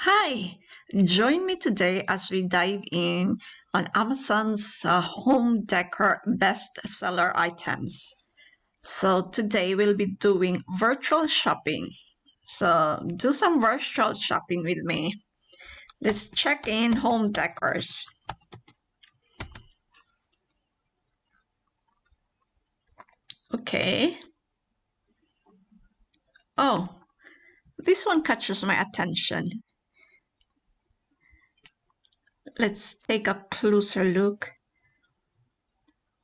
Hi, join me today as we dive in on Amazon's home decor bestseller items. So today we'll be doing virtual shopping. So do some virtual shopping with me. Let's check in home decors. Okay. Oh, this one catches my attention. Let's take a closer look.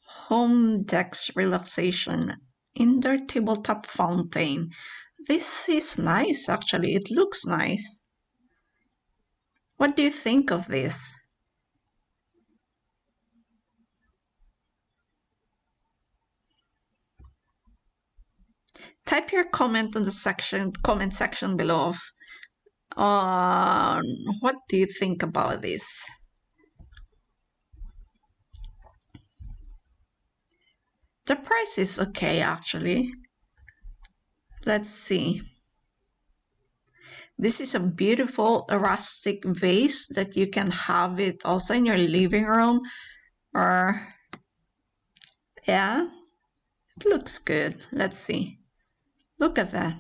Home Decks Relaxation Indoor Tabletop Fountain. This is nice, actually. It looks nice. What do you think of this? Type your comment on the comment section below on what do you think about this? The price is okay, actually. Let's see. This is a beautiful rustic vase that you can have it also in your living room, or yeah, it looks good. Let's see. Look at that.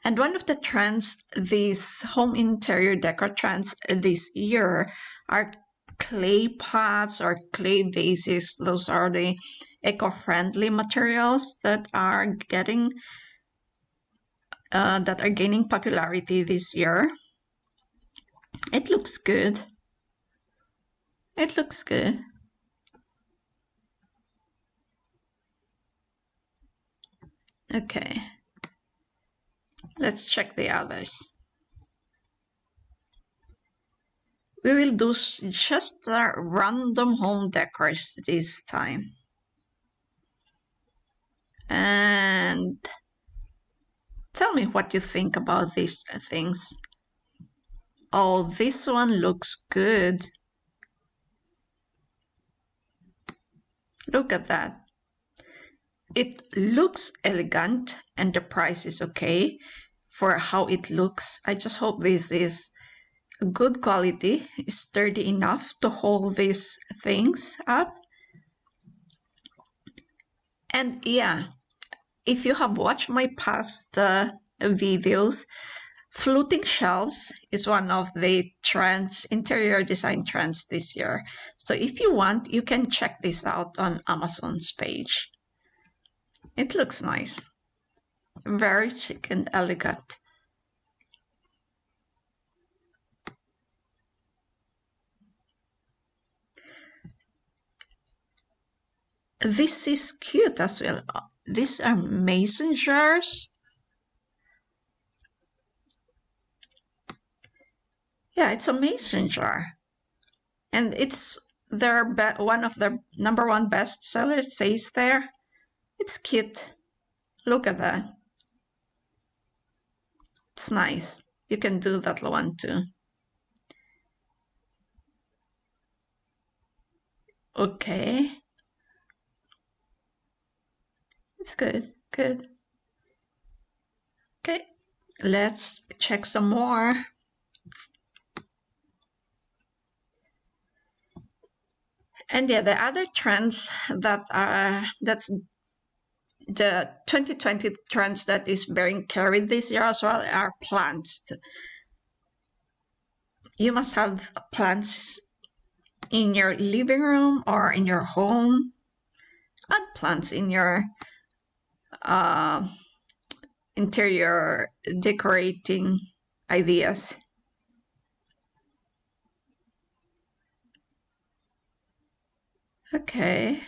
And one of the trends, these home interior decor trends this year, are clay pots or clay vases. Those are the eco-friendly materials that are gaining popularity this year. It looks good. It looks good. Okay. Let's check the others. We will do just random home decors this time. And tell me what you think about these things. Oh, this one looks good. Look at that. It looks elegant and the price is okay for how it looks. I just hope this is good quality, sturdy enough to hold these things up. And yeah, if you have watched my past videos, floating shelves is one of the trends, interior design trends this year. So if you want, you can check this out on Amazon's page. It looks nice. Very chic and elegant. This is cute as well. These are mason jars. Yeah, it's a mason jar. And it's one of their #1 bestsellers, says there. It's cute. Look at that. It's nice. You can do that one too. Okay. It's good. Good. Okay. Let's check some more. And yeah, the other trends that's the 2020 trends that is being carried this year as well are plants. You must have plants in your living room or in your home. Add plants in your interior decorating ideas. Okay,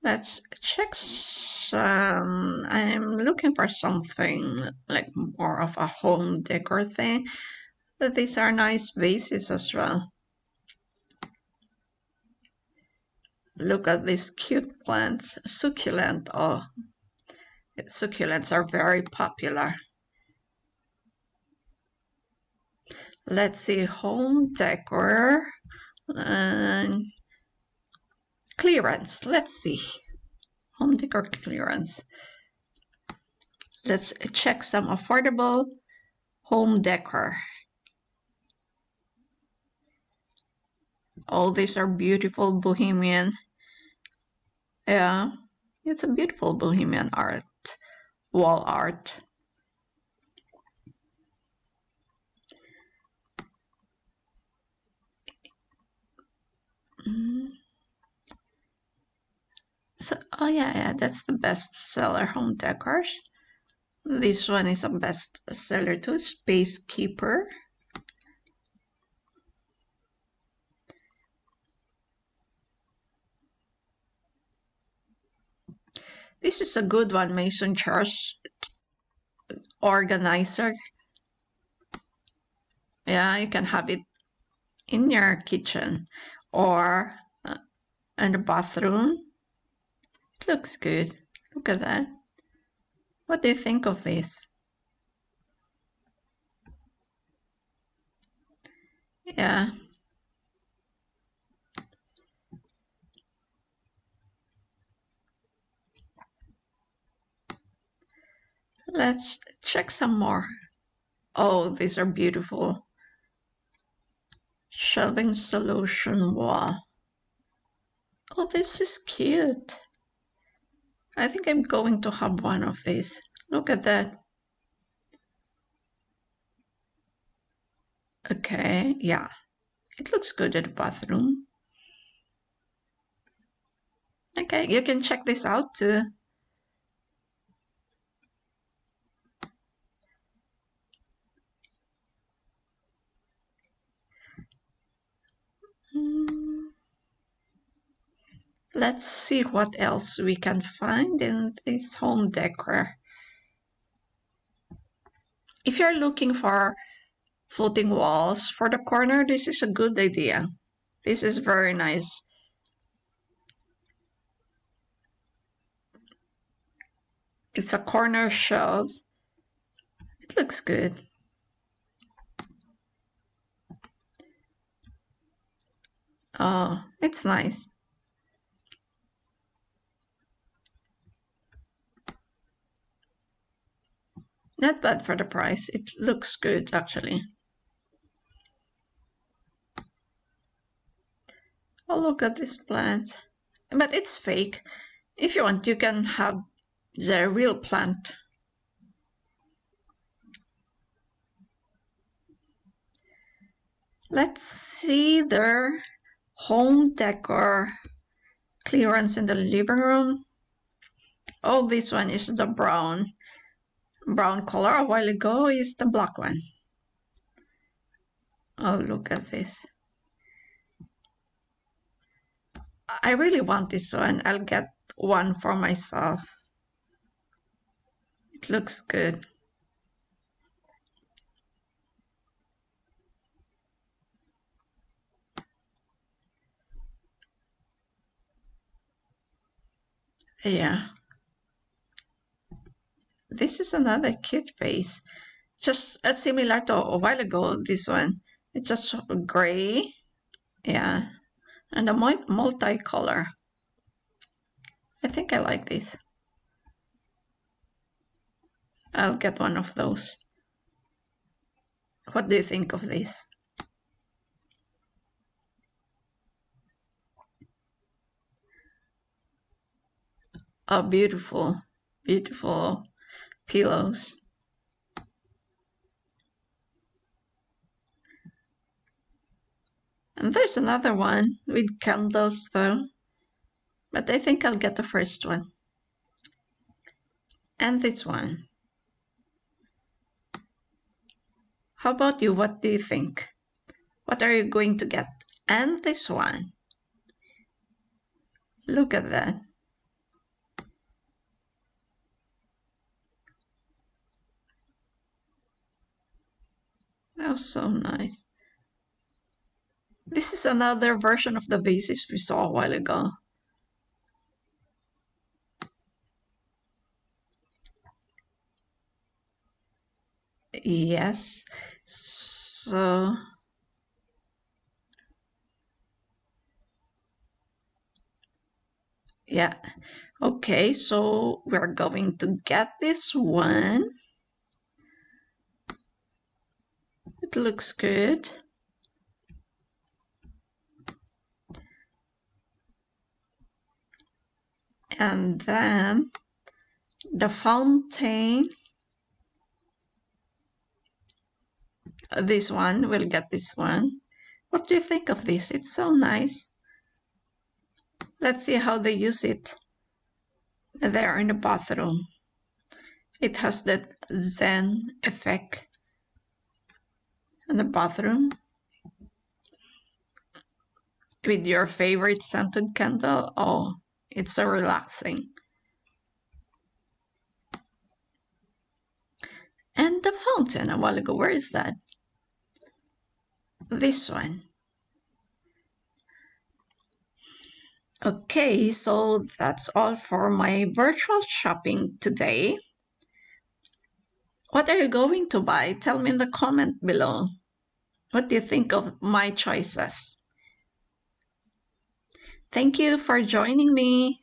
let's check some. I'm looking for something like more of a home decor thing. But these are nice vases as well. Look at these cute plants. Succulent. Oh, succulents are very popular. Let's see, home decor and clearance. Let's see, home decor clearance. Let's check some affordable Home Decor. All these are beautiful bohemian. Yeah, it's a beautiful bohemian art, wall art. So, oh yeah, that's the best seller, Home Decors. This one is a best seller too, Space Keeper. This is a good one, Mason Jars organizer. Yeah, you can have it in your kitchen or in the bathroom. It looks good. Look at that. What do you think of this? Yeah. Let's check some more. Oh, these are beautiful. Shelving solution wall. Oh, this is cute. I think I'm going to have one of these. Look at that. Okay, yeah. It looks good at the bathroom. Okay, you can check this out too. Let's see what else we can find in this home decor. If you're looking for floating walls for the corner, this is a good idea. This is very nice. It's a corner shelves. It looks good. Oh, it's nice. Not bad for the price. It looks good, actually. Oh, look at this plant. But it's fake. If you want, you can have the real plant. Let's see their home decor clearance in the living room. Oh, this one is the brown color. A while ago is the black one. Oh, look at this. I really want this one. I'll get one for myself. It looks good. Yeah. This is another cute vase. Just similar to a while ago, this one. It's just gray. Yeah. And a multicolor. I think I like this. I'll get one of those. What do you think of this? Oh, beautiful, beautiful pillows. And there's another one with candles though. But I think I'll get the first one. And this one. How about you? What do you think? What are you going to get? And this one. Look at that. That was so nice. This is another version of the vases we saw a while ago. Yes. So yeah. Okay, so we're going to get this one. looks good. And then the fountain, this one, we'll get this one. What do you think of this? It's so nice. Let's see how they use it there in the bathroom. It has that Zen effect in the bathroom with your favorite scented candle. Oh, it's so relaxing. And the fountain a while ago, where is that? This one. Okay, so that's all for my virtual shopping today. What are you going to buy? Tell me in the comment below. What do you think of my choices? Thank you for joining me.